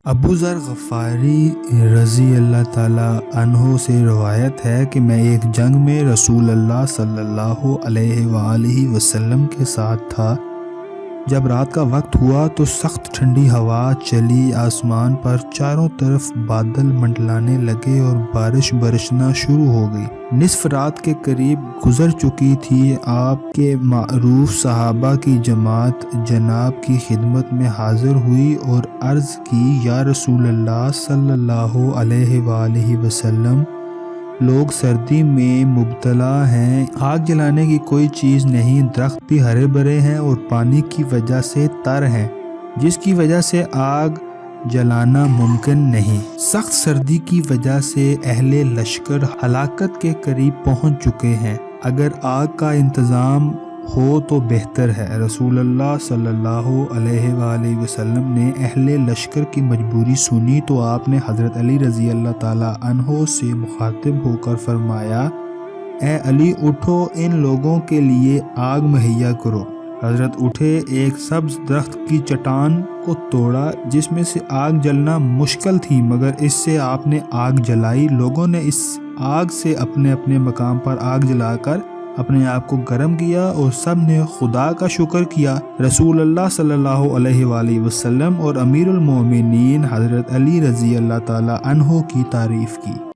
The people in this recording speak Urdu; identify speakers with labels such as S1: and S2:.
S1: ابو ذر غفاری رضی اللہ تعالیٰ عنہ سے روایت ہے کہ میں ایک جنگ میں رسول اللہ صلی اللہ علیہ وآلہ وسلم کے ساتھ تھا۔ جب رات کا وقت ہوا تو سخت ٹھنڈی ہوا چلی، آسمان پر چاروں طرف بادل منڈلانے لگے اور بارش برسنا شروع ہو گئی۔ نصف رات کے قریب گزر چکی تھی۔ آپ کے معروف صحابہ کی جماعت جناب کی خدمت میں حاضر ہوئی اور عرض کی، یا رسول اللہ صلی اللہ علیہ وآلہ وسلم، لوگ سردی میں مبتلا ہیں، آگ جلانے کی کوئی چیز نہیں، درخت بھی ہرے بھرے ہیں اور پانی کی وجہ سے تر ہیں، جس کی وجہ سے آگ جلانا ممکن نہیں۔ سخت سردی کی وجہ سے اہل لشکر ہلاکت کے قریب پہنچ چکے ہیں، اگر آگ کا انتظام ہو تو بہتر ہے۔ رسول اللہ صلی اللہ علیہ وآلہ وسلم نے اہل لشکر کی مجبوری سنی تو آپ نے حضرت علی رضی اللہ تعالیٰ عنہ سے مخاطب ہو کر فرمایا، اے علی اٹھو، ان لوگوں کے لیے آگ مہیا کرو۔ حضرت اٹھے، ایک سبز درخت کی چٹان کو توڑا جس میں سے آگ جلنا مشکل تھی، مگر اس سے آپ نے آگ جلائی۔ لوگوں نے اس آگ سے اپنے اپنے مقام پر آگ جلا کر اپنے آپ کو گرم کیا اور سب نے خدا کا شکر کیا۔ رسول اللہ صلی اللہ علیہ وآلہ وسلم اور امیر المومنین حضرت علی رضی اللہ تعالیٰ عنہ کی تعریف کی۔